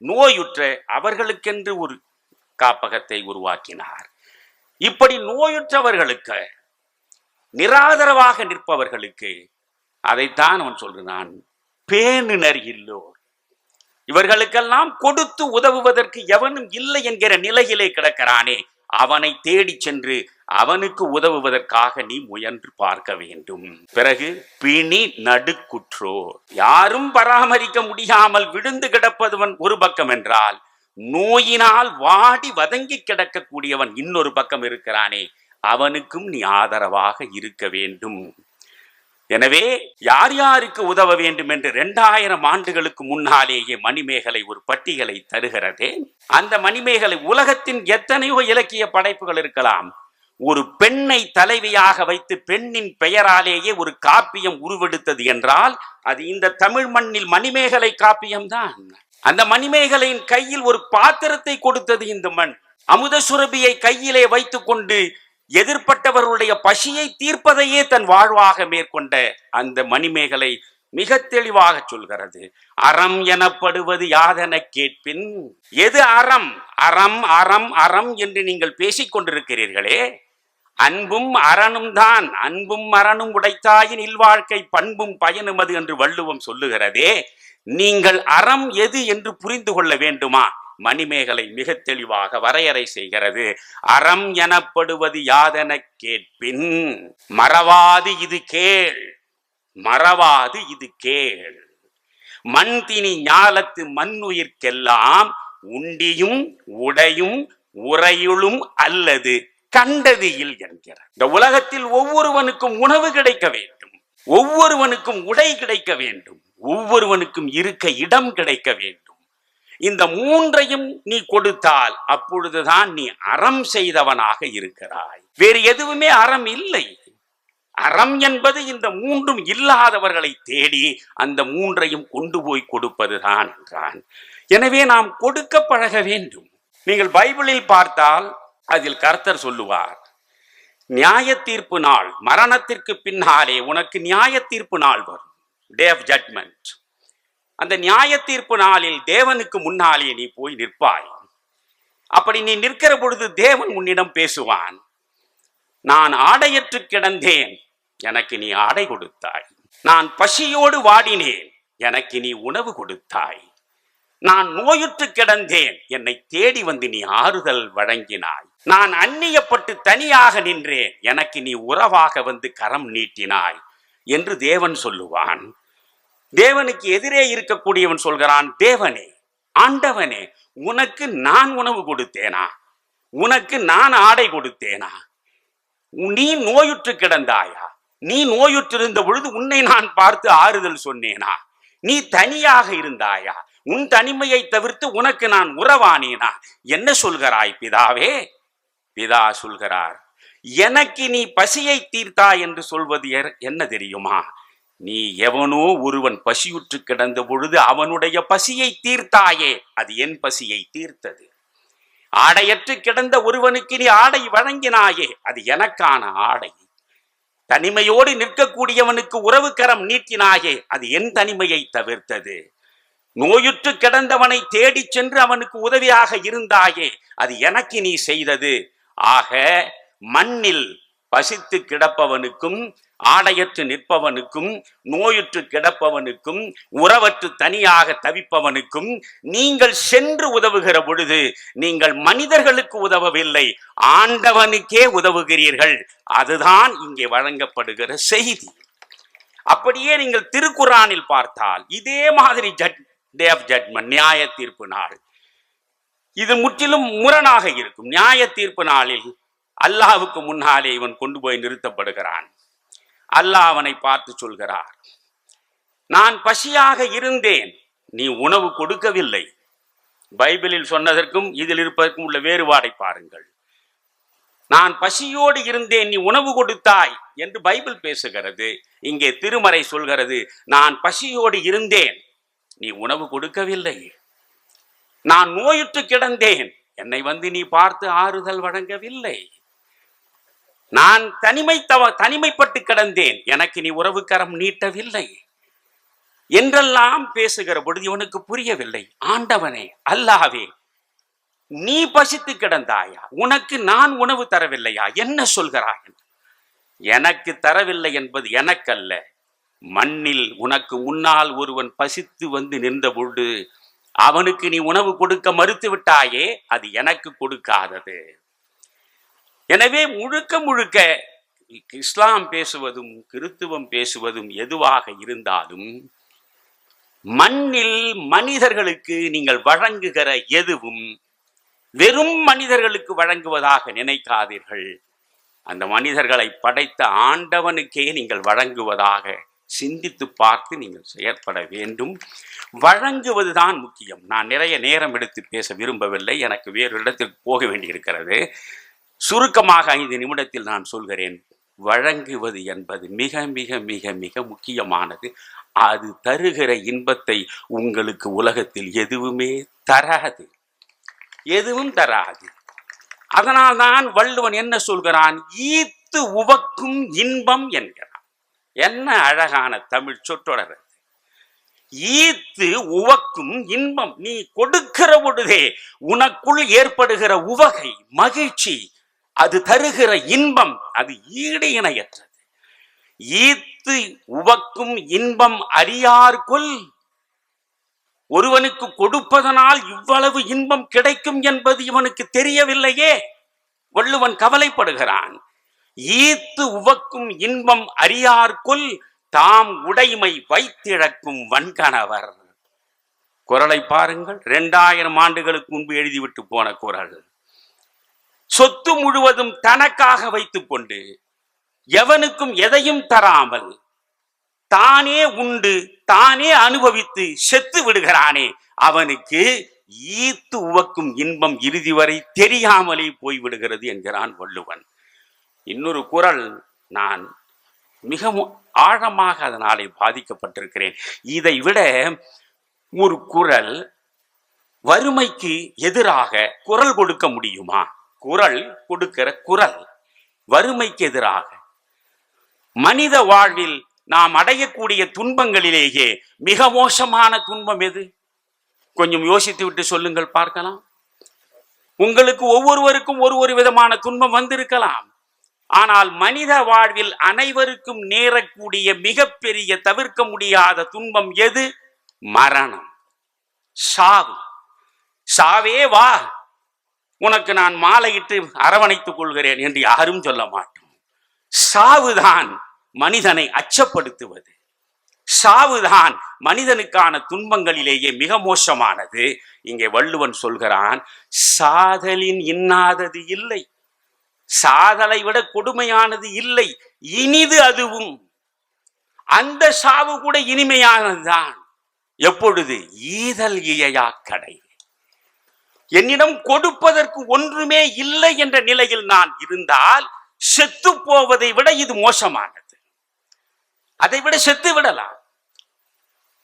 A: நோயுற்ற அவர்களுக்கென்று ஒரு காப்பகத்தை உருவாக்கினார். இப்படி நோயுற்றவர்களுக்கு, நிராதரவாக நிற்பவர்களுக்கு அதைத்தான் அவன் சொல்கிறான், பேணுனர் இல்லோர். இவர்களுக்கெல்லாம் கொடுத்து உதவுவதற்கு எவனும் இல்லை என்கிற நிலையிலே கிடக்கிறானே, அவனை தேடி சென்று அவனுக்கு உதவுவதற்காக நீ முயன்று பார்க்க வேண்டும். பிறகு பிணி நடுக்குற்றோர். யாரும் பராமரிக்க முடியாமல் விழுந்து கிடப்பதுவன் ஒரு பக்கம் என்றால், நோயினால் வாடி வதங்கி கிடக்கக்கூடியவன் இன்னொரு பக்கம் இருக்கிறானே, அவனுக்கும் நீ ஆதரவாக இருக்க வேண்டும். எனவே யார் யாருக்கு உதவ வேண்டும் என்று 2000 ஆண்டுகளுக்கு முன்னாலேயே மணிமேகலை ஒரு பட்டியலை தருகிறதே. அந்த மணிமேகலை, உலகத்தின் எத்தனையோ இலக்கிய படைப்புகள் இருக்கலாம், ஒரு பெண்ணை தலைவியாக வைத்து பெண்ணின் பெயராலேயே ஒரு காப்பியம் உருவெடுத்தது என்றால் அது இந்த தமிழ் மண்ணில் மணிமேகலை காப்பியம்தான். அந்த மணிமேகலையின் கையில் ஒரு பாத்திரத்தை கொடுத்தது இந்த மண். அமுத சுரபியை கையிலே வைத்துக் கொண்டு எதிர்ப்பட்டவர்களுடைய பசியை தீர்ப்பதையே தன் வாழ்வாக மேற்கொண்ட அந்த மணிமேகலை மிக தெளிவாக சொல்கிறது. அறம் எனப்படுவது யாதென கேட்பின். எது அறம்? அறம் அறம் அறம் என்று நீங்கள் பேசிக் கொண்டிருக்கிறீர்களே, அன்பும் அரணும் தான். அன்பும் அரணும் உடைத்தாயின் இல்வாழ்க்கை பண்பும் பயனும் அது என்று வள்ளுவம் சொல்லுகிறதே. நீங்கள் அறம் எது என்று புரிந்து கொள்ள வேண்டுமா? மணிமேகலை மிக தெளிவாக வரையறை செய்கிறது. அறம் எனப்படுவது யாதென கேட்பின், மறவாது இது கேள், மறவாது இது கேள். மண் திணி ஞாலத்து மண்ணுயிர்க்கெல்லாம் உண்டியும் உடையும் உறையுளும் அல்லது கண்டது இல் என்கிறார். இந்த உலகத்தில் ஒவ்வொருவனுக்கும் உணவு கிடைக்க வேண்டும், ஒவ்வொருவனுக்கும் உடை கிடைக்க வேண்டும், ஒவ்வொருவனுக்கும் இருக்க இடம் கிடைக்க வேண்டும். இந்த மூன்றையும் நீ கொடுத்தால் அப்பொழுதுதான் நீ அறம் செய்தவனாக இருக்கிறாய். வேறு எதுவுமே அறம் இல்லை. அறம் என்பது இந்த மூன்றும் இல்லாதவர்களை தேடி அந்த மூன்றையும் கொண்டு போய் கொடுப்பதுதான் என்றான். எனவே நாம் கொடுக்க பழக வேண்டும். நீங்கள் பைபிளில் பார்த்தால் அதில் கர்த்தர் சொல்லுவார், நியாய தீர்ப்பு நாள், மரணத்திற்கு பின்னாலே உனக்கு நியாய தீர்ப்பு நாள் வரும், டே ஆஃப் ஜட்மெண்ட். அந்த நியாய தீர்ப்பு நாளில் தேவனுக்கு முன்னாலே நீ போய் நிற்பாய். அப்படி நீ நிற்கிற பொழுது தேவன் உன்னிடம் பேசுவான். நான் ஆடையற்று கிடந்தேன், எனக்கு நீ ஆடை கொடுத்தாய். நான் பசியோடு வாடினேன், எனக்கு நீ உணவு கொடுத்தாய். நான் நோயுற்று கிடந்தேன், என்னை தேடி வந்து நீ ஆறுதல் வழங்கினாய். நான் அந்நியப்பட்டு தனியாக நின்றேன், எனக்கு நீ உறவாக வந்து கரம் நீட்டினாய் என்று தேவன் சொல்லுவான். தேவனுக்கு எதிரே இருக்கக்கூடியவன் சொல்கிறான், தேவனே, ஆண்டவனே, உனக்கு நான் உணவு கொடுத்தேனா? உனக்கு நான் ஆடை கொடுத்தேனா? நீ நோயுற்று கிடந்தாயா? நீ நோயுற்றிருந்த பொழுது உன்னை நான் பார்த்து ஆறுதல் சொன்னேனா? நீ தனியாக இருந்தாயா? உன் தனிமையை தவிர்த்து உனக்கு நான் உறவானேனா? என்ன சொல்கிறாய் பிதாவே? பிதா சொல்கிறார், எனக்கு நீ பசியை தீர்த்தாய் என்று சொல்வது என்ன தெரியுமா? நீ எவனோ ஒருவன் பசியுற்று கிடந்த பொழுது அவனுடைய பசியை தீர்த்தாயே, அது என் பசியை தீர்த்தது. ஆடையற்று கிடந்த ஒருவனுக்கு நீ ஆடை வழங்கினாயே, அது எனக்கான ஆடை. தனிமையோடு நிற்கக்கூடியவனுக்கு உறவுக்கரம் நீட்டினாயே, அது என் தனிமையை தவிர்த்தது. நோயுற்று கிடந்தவனை தேடி சென்று அவனுக்கு உதவியாக இருந்தாயே, அது எனக்கு நீ செய்தது. ஆக மண்ணில் பசித்து கிடப்பவனுக்கும் ஆடையற்று நிற்பவனுக்கும், நோயுற்று கிடப்பவனுக்கும், உறவற்று தனியாக தவிப்பவனுக்கும் நீங்கள் சென்று உதவுகிற பொழுது நீங்கள் மனிதர்களுக்கு உதவவில்லை, ஆண்டவனுக்கே உதவுகிறீர்கள். அதுதான் இங்கே வழங்கப்படுகிற செய்தி. அப்படியே நீங்கள் திருக்குரானில் பார்த்தால் இதே மாதிரி டே ஆஃப் ஜட்மெண்ட், நியாய தீர்ப்பு நாள், இது முற்றிலும் முரணாக இருக்கும். நியாய தீர்ப்பு நாளில் அல்லாஹ்வுக்கு முன்னாலே இவன் கொண்டு போய் நிறுத்தப்படுகிறான். அல்லாஹ் அவனை பார்த்து சொல்கிறார், நான் பசியாக இருந்தேன், நீ உணவு கொடுக்கவில்லை. பைபிளில் சொன்னதற்கும் இதில் இருப்பதற்கும் உள்ள வேறுபாடை பாருங்கள். நான் பசியோடு இருந்தேன், நீ உணவு கொடுத்தாய் என்று பைபிள் பேசுகிறது. இங்கே திருமறை சொல்கிறது, நான் பசியோடு இருந்தேன், நீ உணவு கொடுக்கவில்லை. நான் நோயுற்று கிடந்தேன், என்னை வந்து நீ பார்த்து ஆறுதல் வழங்கவில்லை. நான் தனிமைப்பட்டு கிடந்தேன், எனக்கு நீ உறவுக்கரம் நீட்டவில்லை என்றெல்லாம் பேசுகிற பொழுது இவனுக்கு புரியவில்லை. ஆண்டவனே, அல்லாஹ்வே, நீ பசித்து கிடந்தாயா? உனக்கு நான் உணவு தரவில்லையா? என்ன சொல்கிறாய்? எனக்கு தரவில்லை என்பது எனக்கல்ல, மண்ணில் உனக்கு முன்னால் ஒருவன் பசித்து வந்து நின்ற பொழுது அவனுக்கு நீ உணவு கொடுக்க மறுத்து விட்டாயே, அது எனக்கு கொடுக்காதது. எனவே முழுக்க முழுக்க இஸ்லாம் பேசுவதும் கிறித்துவம் பேசுவதும் எதுவாக இருந்தாலும் மண்ணில் மனிதர்களுக்கு நீங்கள் வழங்குகிற எதுவும் வெறும் மனிதர்களுக்கு வழங்குவதாக நினைக்காதீர்கள். அந்த மனிதர்களை படைத்த ஆண்டவனுக்கே நீங்கள் வழங்குவதாக சிந்தித்து பார்த்து நீங்கள் செயற்பட வேண்டும். வழங்குவதுதான் முக்கியம். நான் நிறைய நேரம் எடுத்து பேச விரும்பவில்லை, எனக்கு வேறு இடத்திற்கு போக வேண்டியிருக்கிறது. சுருக்கமாக 5 நிமிடத்தில் நான் சொல்கிறேன். வழங்குவது என்பது மிக மிக மிக மிக முக்கியமானது. அது தருகிற இன்பத்தை உங்களுக்கு உலகத்தில் எதுவுமே தராது, எதுவும் தராது. அதனால்தான் வள்ளுவன் என்ன சொல்கிறான்? ஈத்து உவக்கும் இன்பம் என்கிறான். என்ன அழகான தமிழ் சொற்றொடர்! ஈத்து உவக்கும் இன்பம். நீ கொடுக்கிற பொழுதே உனக்குள் ஏற்படுகிற உவகை, மகிழ்ச்சி, அது தருகிற இன்பம், அது ஈடு இணையற்றது. ஈத்து உவக்கும் இன்பம் அறியார்கொல். ஒருவனுக்கு கொடுப்பதனால் இவ்வளவு இன்பம் கிடைக்கும் என்பது இவனுக்கு தெரியவில்லையே. வள்ளுவன் கவலைப்படுகிறான். ஈத்து உவக்கும் இன்பம் அறியார்கொல், தாம் உடைமை வைத்திழக்கும் வன்கணவர். குறளை பாருங்கள், 2000 ஆண்டுகளுக்கு முன்பு எழுதிவிட்டு போன குறள். சொத்து முழுவதும் தனக்காக வைத்துக் கொண்டு எவனுக்கும் எதையும் தராமல் தானே உண்டு தானே அனுபவித்து செத்து விடுகிறானே, அவனுக்கு ஈத்து உவக்கும் இன்பம் இறுதி வரை தெரியாமலே போய்விடுகிறது என்கிறான் வள்ளுவன். இன்னொரு குறள், நான் மிக ஆழமாக அதனாலே பாதிக்கப்பட்டிருக்கிறேன். இதை விட ஒரு குறள் வறுமைக்கு எதிராக குரல் கொடுக்க முடியுமா? குரல் கொடுக்கிற குரல் வறுமைக்கு எதிராக. மனித வாழ்வில் நாம் அடையக்கூடிய துன்பங்களிலேயே மிக மோசமான துன்பம் எது? கொஞ்சம் யோசித்து விட்டு சொல்லுங்கள் பார்க்கலாம். உங்களுக்கு ஒவ்வொருவருக்கும் ஒரு விதமான துன்பம் வந்திருக்கலாம். ஆனால் மனித வாழ்வில் அனைவருக்கும் நேரக்கூடிய மிகப்பெரிய தவிர்க்க முடியாத துன்பம் எது? மரணம், சாவு. சாவே வா, உனக்கு நான் மாலையிட்டு அரவணைத்துக் கொள்கிறேன் என்று யாரும் சொல்ல மாட்டோம். சாவுதான் மனிதனை அச்சப்படுத்துவது. சாவுதான் மனிதனுக்கான துன்பங்களிலேயே மிக மோசமானது. இங்கே வள்ளுவன் சொல்கிறான், சாதலின் இன்னாதது இல்லை, சாதலை விட கொடுமையானது இல்லை, இனிது அதுவும். அந்த சாவு கூட இனிமையானதுதான். எப்பொழுது? ஈதல் இயையா கடை. என்னிடம் கொடுப்பதற்கு ஒன்றுமே இல்லை என்ற நிலையில் நான் இருந்தால் செத்து போவதை விட இது மோசமானது. அதை விட செத்து விடலாம்.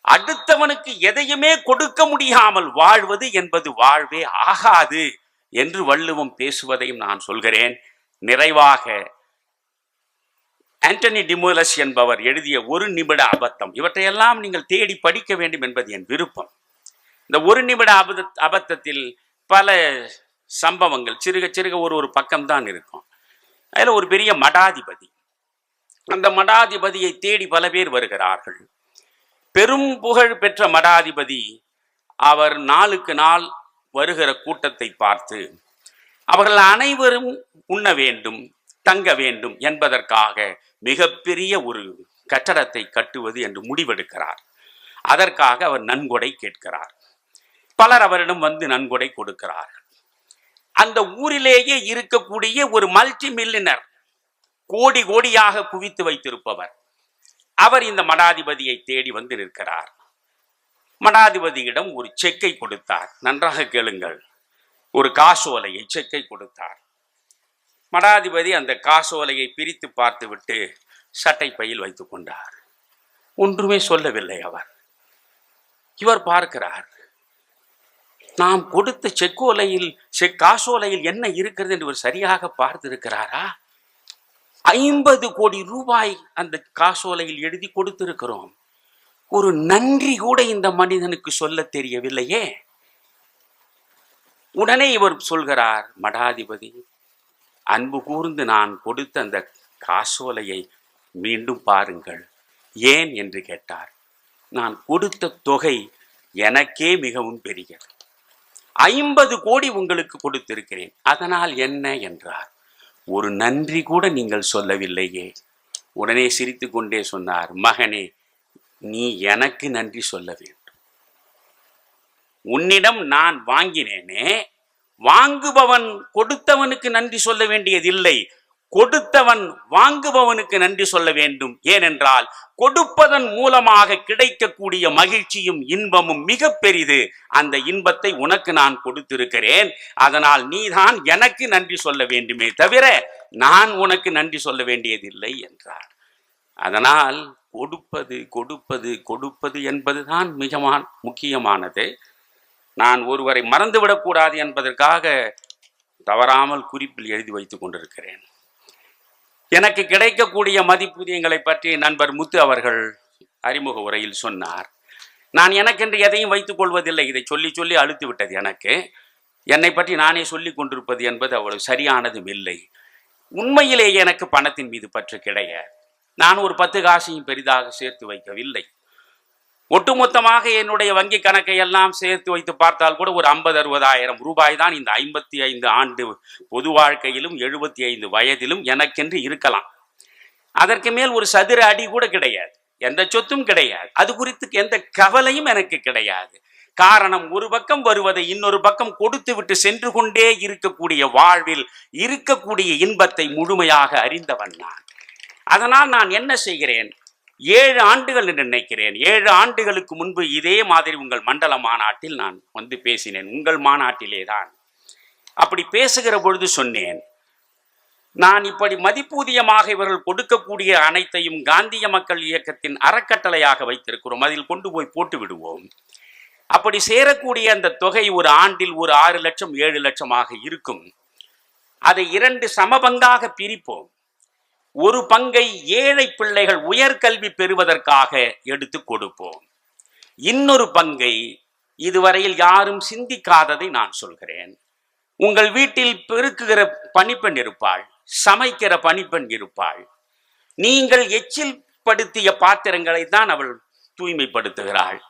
A: அடுத்தவனுக்கு எதையுமே கொடுக்க முடியாமல் வாழ்வது என்பது வாழ்வே ஆகாது என்று வள்ளுவம் பேசுவதையும் நான் சொல்கிறேன். நிறைவாக ஆண்டனி டிமோலஸ் என்பவர் எழுதிய 1 நிமிட அபத்தம், இவற்றையெல்லாம் நீங்கள் தேடி படிக்க வேண்டும் என்பது என் விருப்பம். இந்த 1 நிமிட அபத்தத்தில் பல சம்பவங்கள் சிறுக சிறுக ஒரு பக்கம்தான் இருக்கும். அதில் ஒரு பெரிய மடாதிபதி, அந்த மடாதிபதியை தேடி பல பேர் வருகிறார்கள். பெரும் புகழ் பெற்ற மடாதிபதி அவர் நாளுக்கு நாள் வருகிற கூட்டத்தை பார்த்து அவர்கள் அனைவரும் உண்ண வேண்டும், தங்க வேண்டும் என்பதற்காக மிகப்பெரிய ஒரு கட்டடத்தை கட்டுவது என்று முடிவெடுக்கிறார். அதற்காக அவர் நன்கொடை கேட்கிறார். பலர் அவரிடம் வந்து நன்கொடை கொடுக்கிறார்கள். அந்த ஊரிலேயே இருக்கக்கூடிய ஒரு மல்டி மில்லியனர், கோடி கோடியாக குவித்து வைத்திருப்பவர், அவர் இந்த மடாதிபதியை தேடி வந்து நிற்கிறார். மடாதிபதியிடம் ஒரு செக்கை கொடுத்தார். நன்றாக கேளுங்கள். ஒரு காசோலையை, செக்கை கொடுத்தார். மடாதிபதி அந்த காசோலையை பிரித்து பார்த்துவிட்டு சட்டை பையில் வைத்துக் கொண்டார். ஒன்றுமே சொல்லவில்லை அவர். இவர் பார்க்கிறார், நாம் கொடுத்த காசோலையில் என்ன இருக்கிறது என்று இவர் சரியாக பார்த்திருக்கிறாரா? 50 கோடி ரூபாய் அந்த காசோலையில் எழுதி கொடுத்திருக்கிறோம். ஒரு நன்றி கூட இந்த மனிதனுக்கு சொல்ல தெரியவில்லையே. உடனே இவர் சொல்கிறார், மடாதிபதி, அன்பு கூர்ந்து நான் கொடுத்த அந்த காசோலையை மீண்டும் பாருங்கள். ஏன் என்று கேட்டார். நான் கொடுத்த தொகை எனக்கே மிகவும் பெரியது. 50 கோடி உங்களுக்கு கொடுத்திருக்கிறேன். அதனால் என்ன என்றார். ஒரு நன்றி கூட நீங்கள் சொல்லவில்லையே. உடனே சிரித்து கொண்டே சொன்னார், மகனே, நீ எனக்கு நன்றி சொல்ல வேண்டும். உன்னிடம் நான் வாங்கினேனே, வாங்குபவன் கொடுத்தவனுக்கு நன்றி சொல்ல வேண்டியதில்லை, கொடுத்தவன் வாங்குபவனுக்கு நன்றி சொல்ல வேண்டும். ஏனென்றால் கொடுப்பதன் மூலமாக கிடைக்கக்கூடிய மகிழ்ச்சியும் இன்பமும் மிக பெரிது. அந்த இன்பத்தை உனக்கு நான் கொடுத்திருக்கிறேன். அதனால் நீதான் எனக்கு நன்றி சொல்ல வேண்டுமே தவிர நான் உனக்கு நன்றி சொல்ல வேண்டியதில்லை என்றார். அதனால் கொடுப்பது கொடுப்பது கொடுப்பது என்பதுதான் மிக முக்கியமானது. நான் ஒருவரை மறந்துவிடக்கூடாது என்பதற்காக தவறாமல் குறிப்பில் எழுதி வைத்துக் கொண்டிருக்கிறேன். எனக்கு கிடைக்கக்கூடிய மதிப்பூதியங்களை பற்றி நண்பர் முத்து அவர்கள் அறிமுக உரையில் சொன்னார். நான் எனக்கென்று எதையும் வைத்துக் கொள்வதில்லை. இதை சொல்லி சொல்லி அழுத்து விட்டது எனக்கு. என்னை பற்றி நானே சொல்லிக் கொண்டிருப்பது என்பது அவ்வளவு சரியானதும் இல்லை. உண்மையிலேயே எனக்கு பணத்தின் மீது பற்று கிடையாது. நான் ஒரு 10 காசையும் பெரிதாக சேர்த்து வைக்கவில்லை. ஒட்டுமொத்தமாக என்னுடைய வங்கி கணக்கை எல்லாம் சேர்த்து வைத்து பார்த்தால் கூட ஒரு 50-60 ரூபாய் தான் இந்த 55 ஆண்டு பொது வாழ்க்கையிலும் 75 வயதிலும் எனக்கென்று இருக்கலாம். அதற்கு மேல் ஒரு சதுர அடி கூட கிடையாது. எந்த சொத்தும் கிடையாது. அது குறித்து எந்த கவலையும் எனக்கு கிடையாது. காரணம், ஒரு பக்கம் வருவதை இன்னொரு பக்கம் கொடுத்து விட்டு சென்று கொண்டே இருக்கக்கூடிய வாழ்வில் இருக்கக்கூடிய இன்பத்தை முழுமையாக அறிந்தவன் நான். அதனால் நான் என்ன செய்கிறேன், 7 ஆண்டுகள் என்று நினைக்கிறேன். 7 ஆண்டுகளுக்கு முன்பு இதே மாதிரி உங்கள் மண்டல மாநாட்டில் நான் வந்து பேசினேன். உங்கள் மாநாட்டிலே தான். அப்படி பேசுகிற பொழுது சொன்னேன், நான் இப்படி மதிப்பூதியமாக இவர்கள் கொடுக்கக்கூடிய அனைத்தையும் காந்திய மக்கள் இயக்கத்தின் அறக்கட்டளையாக வைத்திருக்கிறோம். அதில் கொண்டு போய் போட்டு விடுவோம். அப்படி சேரக்கூடிய அந்த தொகை ஒரு ஆண்டில் ஒரு 6 லட்சம் 7 லட்சமாக இருக்கும். அதை 2 சமபங்காக பிரிப்போம். ஒரு பங்கை ஏழை பிள்ளைகள் உயர்கல்வி பெறுவதற்காக எடுத்து கொடுப்போம். இன்னொரு பங்கை இதுவரையில் யாரும் சிந்திக்காததை நான் சொல்கிறேன். உங்கள் வீட்டில் பெருக்குகிற பணிப்பெண் இருப்பாள், சமைக்கிற பணிப்பெண் இருப்பாள். நீங்கள் எச்சில் படுத்திய பாத்திரங்களை தான் அவள் தூய்மைப்படுத்துகிறாள்.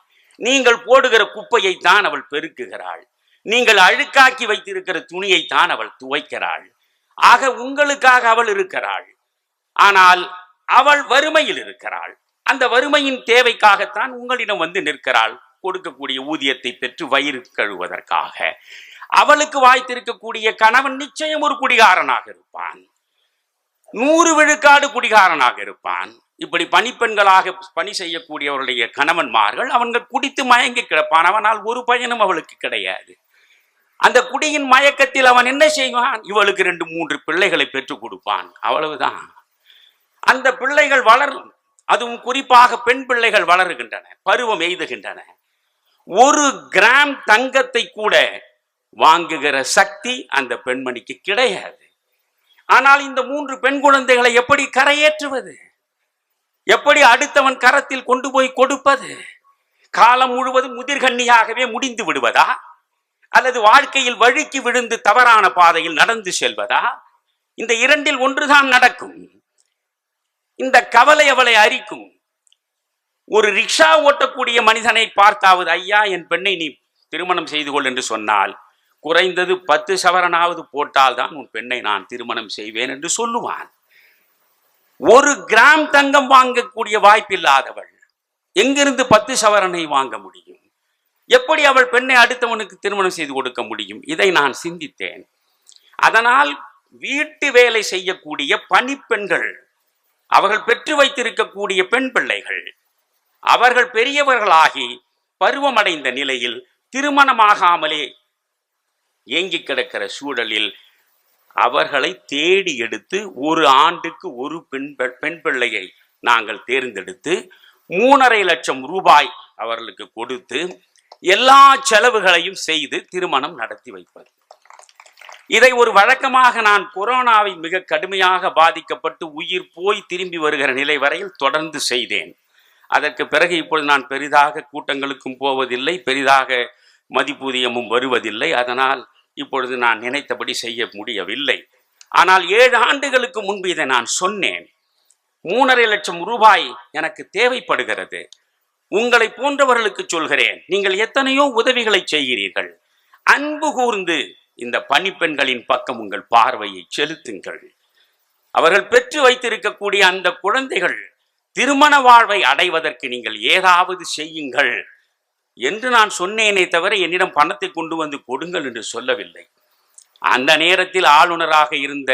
A: நீங்கள் போடுகிற குப்பையை தான் அவள் பெருக்குகிறாள். நீங்கள் அழுக்காக்கி வைத்திருக்கிற துணியை தான் அவள் துவைக்கிறாள். ஆக உங்களுக்காக அவள் இருக்கிறாள். ஆனால் அவள் வறுமையில் இருக்கிறாள். அந்த வறுமையின் தேவைக்காகத்தான் உங்களிடம் வந்து நிற்கிறாள். கொடுக்கக்கூடிய ஊதியத்தை பெற்று வயிறு கழுவதற்காக. அவளுக்கு வாய்த்திருக்கக்கூடிய கணவன் நிச்சயம் ஒரு குடிகாரனாக இருப்பான். 100 விழுக்காடு குடிகாரனாக இருப்பான். இப்படி பணிப்பெண்களாக பணி செய்யக்கூடியவருடைய கணவன்மார்கள் அவர்கள் குடித்து மயங்கி கிடப்பான். அவனால் ஒரு பயனும் அவளுக்கு கிடையாது. அந்த குடியின் மயக்கத்தில் அவன் என்ன செய்வான், இவளுக்கு 2-3 பிள்ளைகளை பெற்றுக் கொடுப்பான். அவ்வளவுதான். அந்த பிள்ளைகள் வளரும். அதுவும் குறிப்பாக பெண் பிள்ளைகள் வளருகின்றன, பருவம் எய்துகின்றன. 1 கிராம் தங்கத்தை கூட வாங்குகிற சக்தி அந்த பெண்மணிக்கு கிடையாது. ஆனால் இந்த 3 பெண் குழந்தைகளை எப்படி கரையேற்றுவது, எப்படி அடுத்தவன் கரத்தில் கொண்டு போய் கொடுப்பது? காலம் முழுவதும் முதிர்கண்ணியாகவே முடிந்து விடுவதா, அல்லது வாழ்க்கையில் வழுக்கி விழுந்து தவறான பாதையில் நடந்து செல்வதா? இந்த 2இல் ஒன்றுதான் நடக்கும். இந்த கவலை அவளை அரிக்கும். ஒரு ரிக்ஷா ஓட்டக்கூடிய மனிதனை பார்த்தாவது, ஐயா என் பெண்ணை நீ திருமணம் செய்து கொள் என்று சொன்னால், குறைந்தது 10 சவரனாவது போட்டால் தான் உன் பெண்ணை நான் திருமணம் செய்வேன் என்று சொல்லுவான். 1 கிராம் தங்கம் வாங்கக்கூடிய வாய்ப்பில்லாதவள் எங்கிருந்து 10 சவரனை வாங்க முடியும்? எப்படி அவள் பெண்ணை அடுத்தவனுக்கு திருமணம் செய்து கொடுக்க முடியும்? இதை நான் சிந்தித்தேன். அதனால் வீட்டு வேலை செய்யக்கூடிய பணிப்பெண்கள், அவர்கள் பெற்று வைத்திருக்கக்கூடிய பெண் பிள்ளைகள், அவர்கள் பெரியவர்களாகி பருவமடைந்த நிலையில் திருமணமாகாமலே ஏங்கி கிடக்கிற சூழலில் அவர்களை தேடி எடுத்து 1 ஆண்டுக்கு 1 பெண் பிள்ளையை நாங்கள் தேர்ந்தெடுத்து 3.5 லட்சம் ரூபாய் அவர்களுக்கு கொடுத்து எல்லா செலவுகளையும் செய்து திருமணம் நடத்தி வைப்பது. இதை ஒரு வழக்கமாக நான் கொரோனாவை மிக கடுமையாக பாதிக்கப்பட்டு உயிர் போய் திரும்பி வருகிற நிலை வரையில் தொடர்ந்து செய்தேன். அதற்கு பிறகு இப்பொழுது நான் பெரிதாக கூட்டங்களுக்கும் போவதில்லை, பெரிதாக மதிப்பூதியமும் வருவதில்லை. அதனால் இப்பொழுது நான் நினைத்தபடி செய்ய முடியவில்லை. ஆனால் 7 ஆண்டுகளுக்கு முன்பு இதை நான் சொன்னேன். 3.5 லட்சம் ரூபாய் எனக்கு தேவைப்படுகிறது. உங்களை போன்றவர்களுக்கு சொல்கிறேன், நீங்கள் எத்தனையோ உதவிகளை செய்கிறீர்கள். அன்பு கூர்ந்து இந்த பணிப்பெண்களின் பக்கம் உங்கள் பார்வையை செலுத்துங்கள். அவர்கள் பெற்று வைத்திருக்கக்கூடிய அந்த குழந்தைகள் திருமண வாழ்வை அடைவதற்கு நீங்கள் ஏதாவது செய்யுங்கள் என்று நான் சொன்னேனே தவிர என்னிடம் பணத்தை கொண்டு வந்து கொடுங்கள் என்று சொல்லவில்லை. அந்த நேரத்தில் ஆளுநராக இருந்த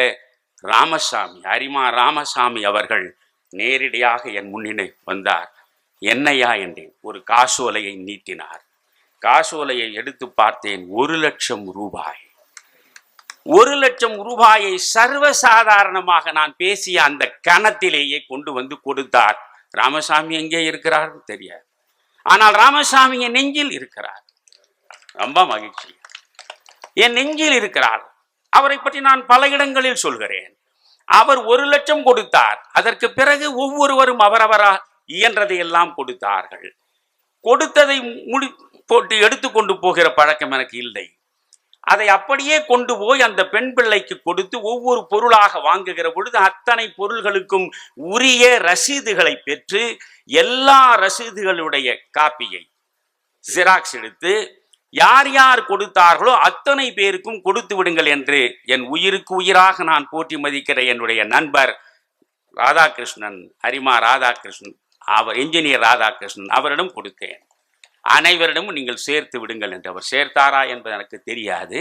A: ராமசாமி, அரிமா ராமசாமி அவர்கள் நேரடியாக என் முன்னிலை வந்தார். என்னையா என்றேன். ஒரு காசோலையை நீட்டினார். காசோலையை எடுத்து பார்த்தேன். 1 லட்சம் ரூபாய். 1 லட்சம் ரூபாயை சர்வசாதாரணமாக நான் பேசிய அந்த கணத்திலேயே கொண்டு வந்து கொடுத்தார். ராமசாமி எங்கே இருக்கிறார் தெரியாது, ஆனால் ராமசாமி என் நெஞ்சில் இருக்கிறார். ரொம்ப மகிழ்ச்சி. என் நெஞ்சில் இருக்கிறார். அவரை பற்றி நான் பல இடங்களில் சொல்கிறேன். அவர் 1 லட்சம் கொடுத்தார். அதற்கு பிறகு ஒவ்வொருவரும் அவரவரா இயன்றதை எல்லாம் கொடுத்தார்கள். கொடுத்ததை போட்டு எடுத்துக்கொண்டு போகிற பழக்கம் எனக்கு இல்லை. அதை அப்படியே கொண்டு போய் அந்த பெண் பிள்ளைக்கு கொடுத்து ஒவ்வொரு பொருளாக வாங்குகிற பொழுது அத்தனை பொருள்களுக்கும் உரிய ரசீதுகளை பெற்று எல்லா ரசீதுகளுடைய காப்பியை ஜெராக்ஸ் எடுத்து யார் யார் கொடுத்தார்களோ அத்தனை பேருக்கும் கொடுத்து விடுங்கள் என்று என் உயிருக்கு உயிராக நான் போற்றி மதிக்கிற என்னுடைய நண்பர் ராதாகிருஷ்ணன், அரிமா ராதாகிருஷ்ணன், அவர் என்ஜினியர் ராதாகிருஷ்ணன், அவரிடம் கொடுத்தேன். அனைவரிடமும் நீங்கள் சேர்த்து விடுங்கள் என்று. அவர் சேர்த்தாரா என்பது எனக்கு தெரியாது.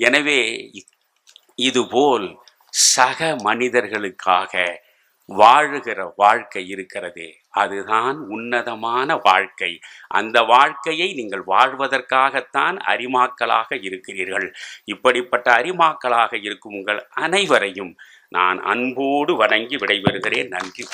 A: எனவே இதுபோல் சக மனிதர்களுக்காக வாழுகிற வாழ்க்கை இருக்கிறதே, அதுதான் உன்னதமான வாழ்க்கை. அந்த வாழ்க்கையை நீங்கள் வாழ்வதற்காகத்தான் அரிமாக்களாக இருக்கிறீர்கள். இப்படிப்பட்ட அரிமாக்களாக இருக்கும் உங்கள் அனைவரையும் நான் அன்போடு வணங்கி விடைபெறுகிறேன். நன்றி.